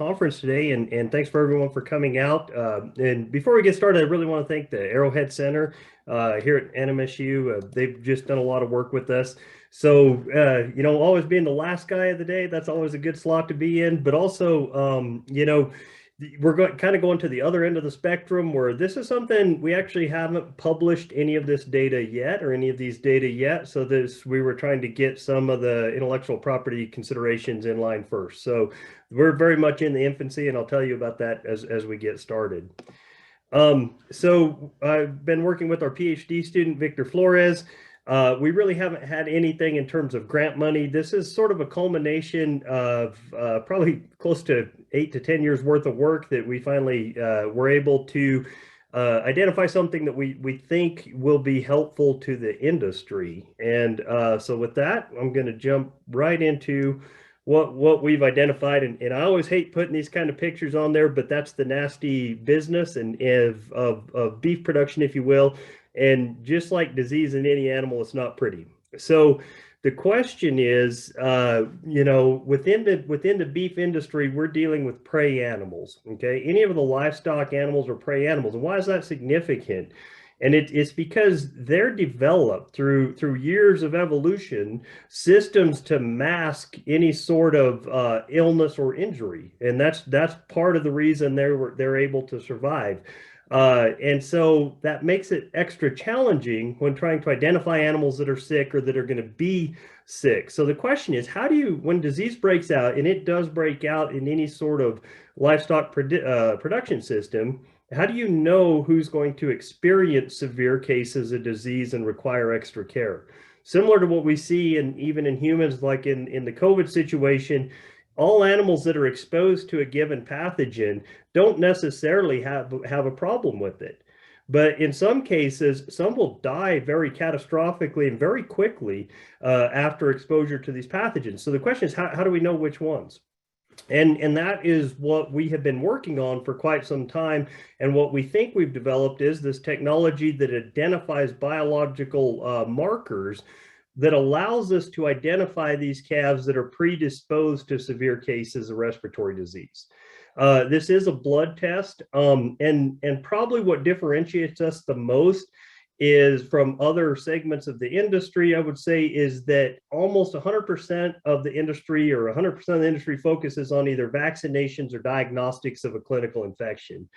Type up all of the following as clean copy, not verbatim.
conference today, and thanks for everyone for coming out. And before we get started, I really want to thank the Arrowhead Center here at NMSU. They've just done a lot of work with us. So, always being the last guy of the day, that's always a good slot to be in. But also, we're kind of going to the other end of the spectrum where this is something we actually haven't published any of this data yet or any of these data yet. So we were trying to get some of the intellectual property considerations in line first. So we're very much in the infancy, and I'll tell you about that as we get started. So I've been working with our PhD student, Victor Flores. We really haven't had anything in terms of grant money. This is sort of a culmination of probably close to 8 to 10 years worth of work that we finally were able to identify something that we think will be helpful to the industry. And so with that, I'm going to jump right into what we've identified. And I always hate putting these kind of pictures on there, but that's the nasty business of beef production, if you will. And just like disease in any animal, it's not pretty. So the question is, within the beef industry, we're dealing with prey animals. Okay, any of the livestock animals are prey animals. And why is that significant? And it's because they're developed through years of evolution systems to mask any sort of illness or injury, and that's part of the reason they're able to survive. And so that makes it extra challenging when trying to identify animals that are sick or that are going to be sick. So the question is, when disease breaks out, and it does break out in any sort of livestock production system, how do you know who's going to experience severe cases of disease and require extra care? Similar to what we see even in humans, like in the COVID situation, all animals that are exposed to a given pathogen don't necessarily have a problem with it. But in some cases, some will die very catastrophically and very quickly after exposure to these pathogens. So the question is, how do we know which ones? And that is what we have been working on for quite some time. And what we think we've developed is this technology that identifies biological markers that allows us to identify these calves that are predisposed to severe cases of respiratory disease. This is a blood test, and probably what differentiates us the most is from other segments of the industry, I would say, is that almost 100% of the industry or 100% of the industry focuses on either vaccinations or diagnostics of a clinical infection.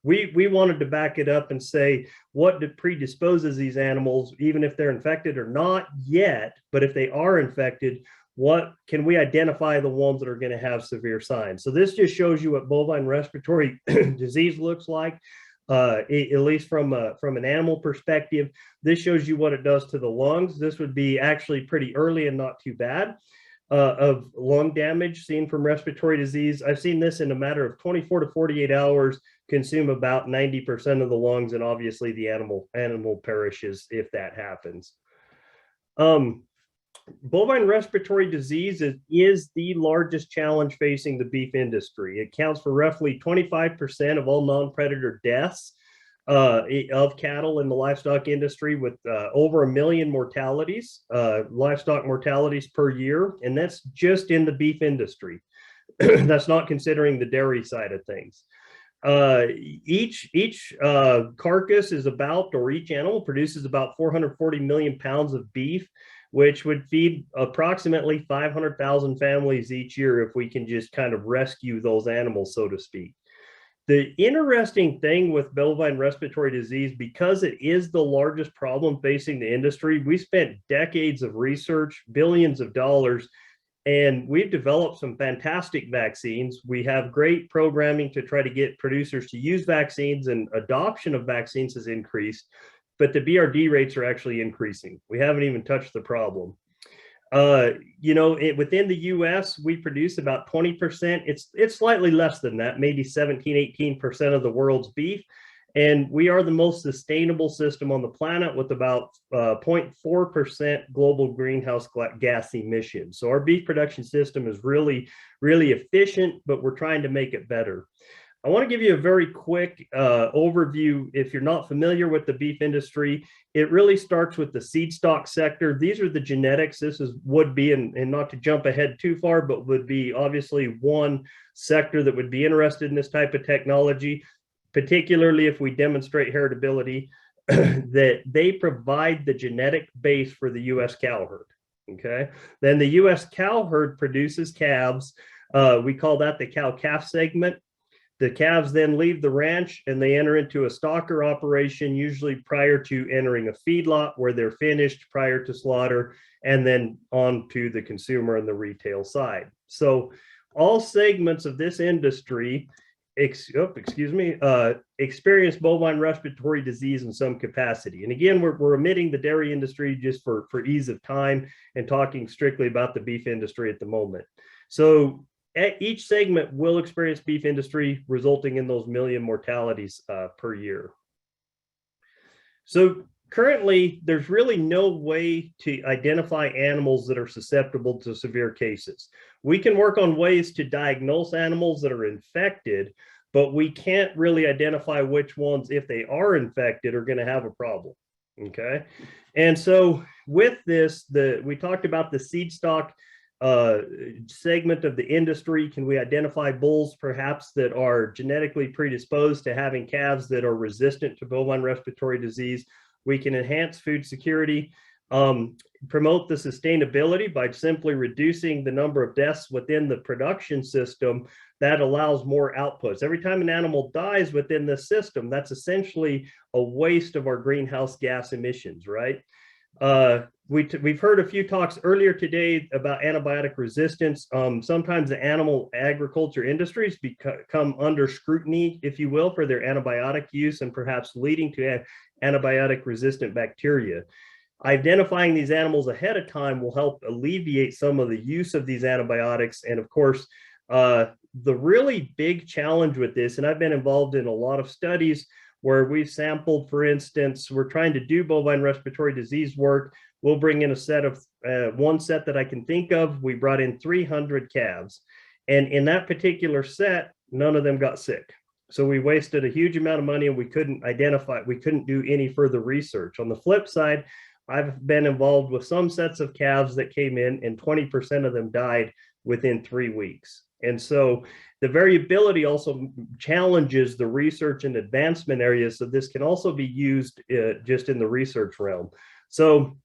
We wanted to back it up and say what predisposes these animals, even if they're infected or not yet, but if they are infected, what can we identify the ones that are going to have severe signs? So this just shows you what bovine respiratory disease looks like. At least from an animal perspective. This shows you what it does to the lungs. This would be actually pretty early and not too bad of lung damage seen from respiratory disease. I've seen this in a matter of 24 to 48 hours consume about 90% of the lungs, and obviously the animal perishes if that happens. Bovine respiratory disease is the largest challenge facing the beef industry. It accounts for roughly 25% of all non-predator deaths of cattle in the livestock industry, with over 1 million mortalities, livestock mortalities per year. And that's just in the beef industry. That's not considering the dairy side of things. Each carcass is or each animal produces about 440 million pounds of beef, which would feed approximately 500,000 families each year if we can just kind of rescue those animals, so to speak. The interesting thing with bovine respiratory disease, because it is the largest problem facing the industry, we spent decades of research, billions of dollars, and we've developed some fantastic vaccines. We have great programming to try to get producers to use vaccines, and adoption of vaccines has increased. But the BRD rates are actually increasing. We haven't even touched the problem. Within the US, we produce about 20%. It's slightly less than that, maybe 17, 18% of the world's beef. And we are the most sustainable system on the planet with about 0.4% global greenhouse gas emissions. So our beef production system is really, really efficient, but we're trying to make it better. I want to give you a very quick overview. If you're not familiar with the beef industry, it really starts with the seed stock sector. These are the genetics. Would be, and not to jump ahead too far, but would be obviously one sector that would be interested in this type of technology, particularly if we demonstrate heritability, that they provide the genetic base for the U.S. cow herd. Okay, then the U.S. cow herd produces calves. We call that the cow-calf segment. The calves then leave the ranch and they enter into a stocker operation, usually prior to entering a feedlot where they're finished prior to slaughter, and then on to the consumer and the retail side. So all segments of this industry experience bovine respiratory disease in some capacity. And again, we're omitting the dairy industry just for ease of time and talking strictly about the beef industry at the moment. So each segment will experience beef industry, resulting in those million mortalities per year. So currently, there's really no way to identify animals that are susceptible to severe cases. We can work on ways to diagnose animals that are infected, but we can't really identify which ones, if they are infected, are going to have a problem. Okay. And so with this, we talked about the seed stock segment of the industry. Can we identify bulls perhaps that are genetically predisposed to having calves that are resistant to bovine respiratory disease? We can enhance food security, promote the sustainability by simply reducing the number of deaths within the production system. That allows more outputs. Every time an animal dies within the system, that's essentially a waste of our greenhouse gas emissions, right? We've heard a few talks earlier today about antibiotic resistance. Sometimes the animal agriculture industries come under scrutiny, if you will, for their antibiotic use and perhaps leading to antibiotic resistant bacteria. Identifying these animals ahead of time will help alleviate some of the use of these antibiotics. And of course, the really big challenge with this, and I've been involved in a lot of studies where we've sampled, for instance, we're trying to do bovine respiratory disease work. We'll bring in a set of, one set that I can think of, we brought in 300 calves. And in that particular set, none of them got sick. So we wasted a huge amount of money and we couldn't do any further research. On the flip side, I've been involved with some sets of calves that came in and 20% of them died within 3 weeks. And so the variability also challenges the research and advancement areas. So this can also be used just in the research realm. So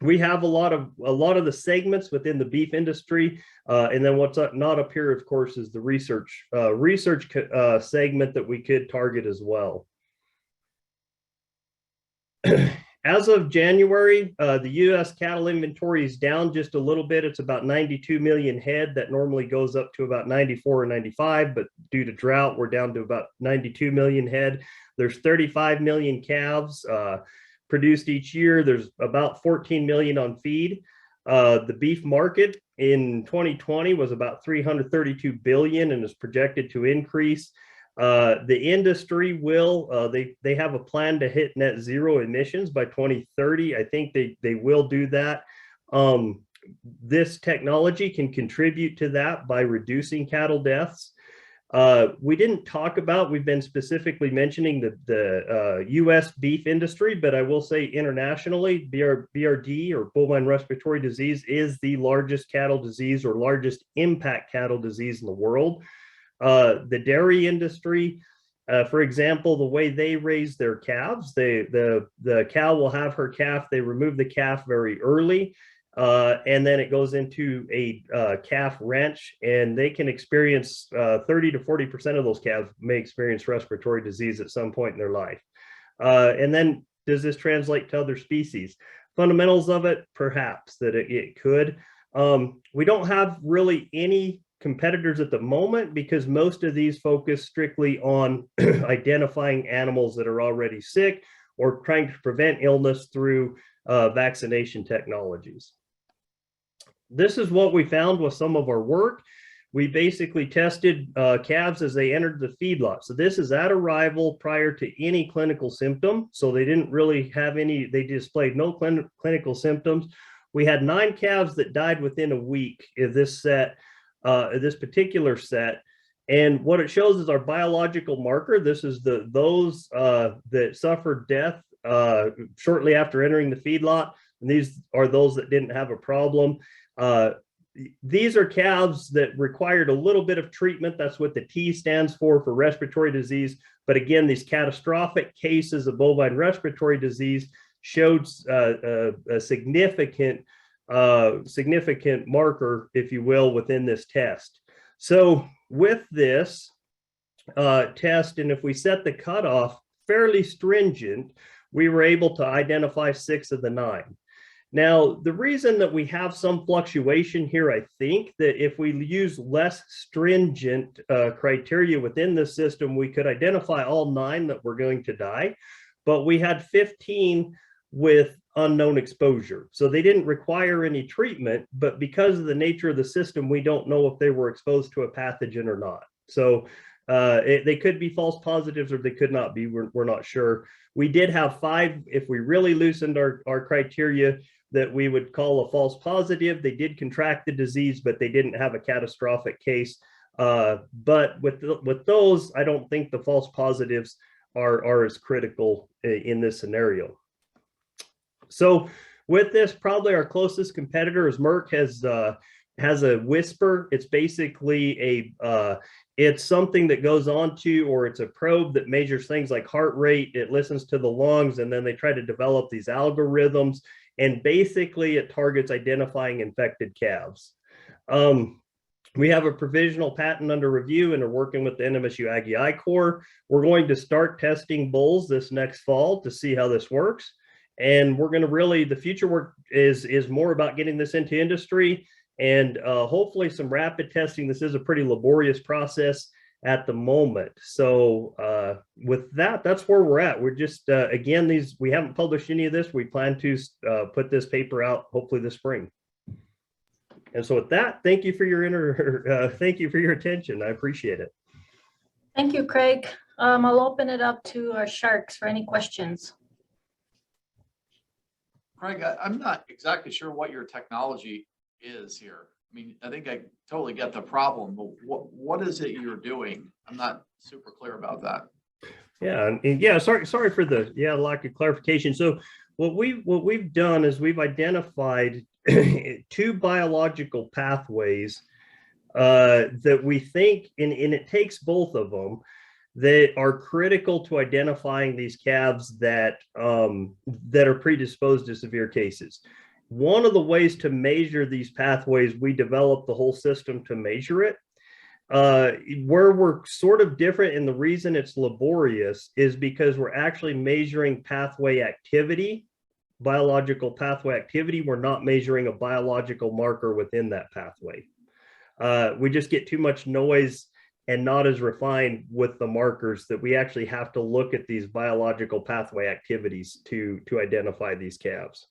we have a lot of the segments within the beef industry. And then what's not up here, of course, is the research segment that we could target as well. As of January, the U.S. cattle inventory is down just a little bit. It's about 92 million head. That normally goes up to about 94 or 95, but due to drought, we're down to about 92 million head. There's 35 million calves produced each year. There's about 14 million on feed. The beef market in 2020 was about 332 billion and is projected to increase. The industry will, they have a plan to hit net zero emissions by 2030. I think they will do that. This technology can contribute to that by reducing cattle deaths. We didn't talk about, we've been specifically mentioning the U.S. beef industry, but I will say internationally, BRD or bovine respiratory disease is the largest cattle disease or largest impact cattle disease in the world. The dairy industry, for example, the way they raise their calves, the cow will have her calf, they remove the calf very early, and then it goes into a calf wrench, and they can experience 30 to 40% of those calves may experience respiratory disease at some point in their life. And then does this translate to other species? Fundamentals of it, perhaps that it could. We don't have really any competitors at the moment because most of these focus strictly on identifying animals that are already sick or trying to prevent illness through vaccination technologies. This is what we found with some of our work. We basically tested calves as they entered the feedlot. So this is at arrival prior to any clinical symptom. So they didn't really have any, they displayed no clinical symptoms. We had 9 calves that died within a week of this set. This particular set, And what it shows is our biological marker. This is those that suffered death shortly after entering the feedlot. And these are those that didn't have a problem. These are calves that required a little bit of treatment. That's what the T stands for respiratory disease. But again, these catastrophic cases of bovine respiratory disease showed a significant marker, if you will, within this test. So with this test, and if we set the cutoff fairly stringent, we were able to identify 6 of the 9. Now, the reason that we have some fluctuation here, I think that if we use less stringent criteria within the system, we could identify all 9 that were going to die, but we had 15 with unknown exposure. So they didn't require any treatment, but because of the nature of the system, we don't know if they were exposed to a pathogen or not. So they could be false positives or they could not be, we're not sure. We did have 5, if we really loosened our criteria, that we would call a false positive. They did contract the disease, but they didn't have a catastrophic case. But with those, I don't think the false positives are as critical in this scenario. So with this, probably our closest competitor is Merck has a whisper. It's basically it's something that goes onto, or it's a probe that measures things like heart rate. It listens to the lungs, and then they try to develop these algorithms. And basically it targets identifying infected calves. We have a provisional patent under review and are working with the NMSU Aggie Eye Corps. We're going to start testing bulls this next fall to see how this works. And we're going to really, the future work is more about getting this into industry and hopefully some rapid testing. This is a pretty laborious process at the moment. So with that, that's where we're at. We're just, again, we haven't published any of this. We plan to put this paper out hopefully this spring. And so with that, thank you for your attention. I appreciate it. Thank you, Craig. I'll open it up to our sharks for any questions. Craig, I'm not exactly sure what your technology is here. I mean, I think I totally get the problem, but what is it you're doing? I'm not super clear about that. Yeah, and yeah, sorry for the lack of clarification. So what we've done is we've identified 2 biological pathways that we think, and it takes both of them, that are critical to identifying these calves that are predisposed to severe cases. One of the ways to measure these pathways, we developed the whole system to measure it. Where we're sort of different, and the reason it's laborious is because we're actually measuring pathway activity, biological pathway activity. We're not measuring a biological marker within that pathway. We just get too much noise and not as refined with the markers that we actually have to look at these biological pathway activities to identify these calves.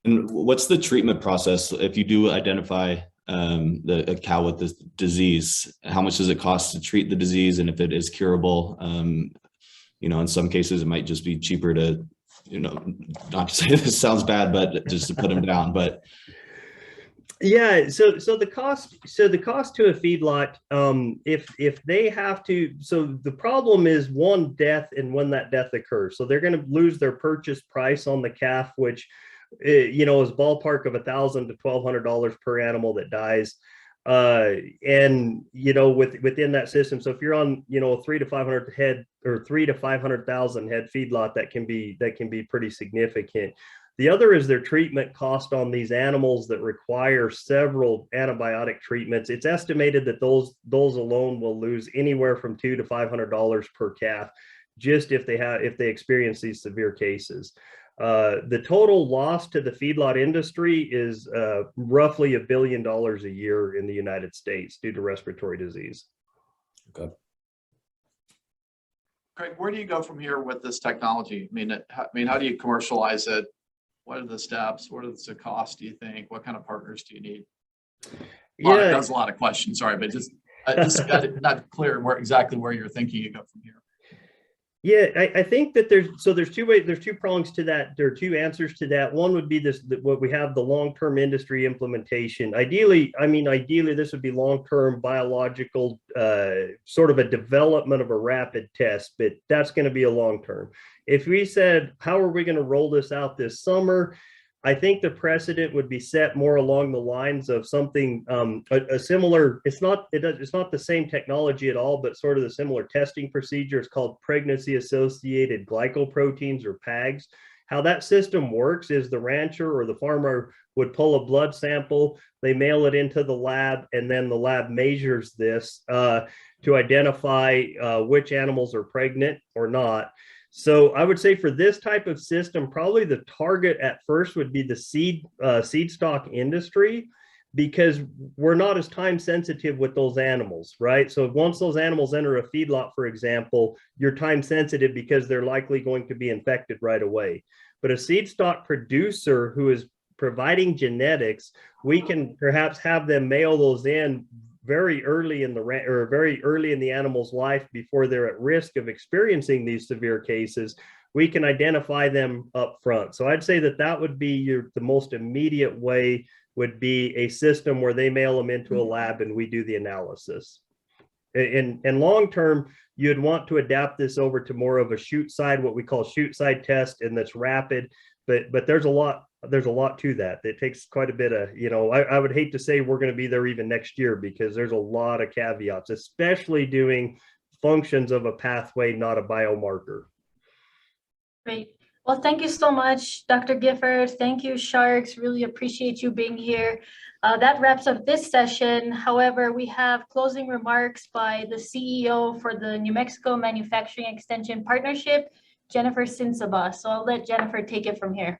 And what's the treatment process if you do identify a cow with this disease? How much does it cost to treat the disease, and if it is curable? You know, in some cases it might just be cheaper to, you know, not to say this sounds bad, but just to put them down. But yeah, so the cost to a feedlot, if they have to, so the problem is one death and when that death occurs. So they're going to lose their purchase price on the calf, which you know is ballpark of $1,000 to $1,200 per animal that dies. And you know within that system, so if you're on, you know, 300 to 500 head or 300 to 500,000 head feedlot, that can be pretty significant. The other is their treatment cost on these animals that require several antibiotic treatments. It's estimated that those alone will lose anywhere from $200 to $500 per calf, just if they experience these severe cases. The total loss to the feedlot industry is roughly $1 billion a year in the United States due to respiratory disease. okay. Craig, where do you go from here with this technology? I mean, how do you commercialize it? What are the steps? What is the cost, do you think? What kind of partners do you need? That's a lot of questions. Sorry, but just got it not clear exactly where you're thinking you go from here. Yeah, I think that there's two prongs to that. There are two answers to that. One would be what we have, the long-term industry implementation. Ideally, this would be long-term biological, sort of a development of a rapid test, but that's going to be a long-term. If we said, how are we going to roll this out this summer? I think the precedent would be set more along the lines of something a similar. It's not the same technology at all, but sort of the similar testing procedure. It's called pregnancy-associated glycoproteins, or PAGs. How that system works is the rancher or the farmer would pull a blood sample, they mail it into the lab, and then the lab measures this to identify which animals are pregnant or not. So I would say for this type of system, probably the target at first would be the seed stock industry, because we're not as time sensitive with those animals, right? So once those animals enter a feedlot, for example, you're time sensitive because they're likely going to be infected right away. But a seed stock producer who is providing genetics, we can perhaps have them mail those in very early in the animal's life, before they're at risk of experiencing these severe cases. We can identify them up front. So I'd say that would be the most immediate way, would be a system where they mail them into a lab and we do the analysis. And long term, you'd want to adapt this over to more of a shoot side, what we call shoot side test, and that's rapid. But there's a lot to that. It takes quite a bit of, I would hate to say we're going to be there even next year, because there's a lot of caveats, especially doing functions of a pathway, not a biomarker. Great. Well, thank you so much, Dr. Gifford. Thank you, Sharks. Really appreciate you being here. That wraps up this session. However, we have closing remarks by the CEO for the New Mexico Manufacturing Extension Partnership, Jennifer Sinsaba. So I'll let Jennifer take it from here.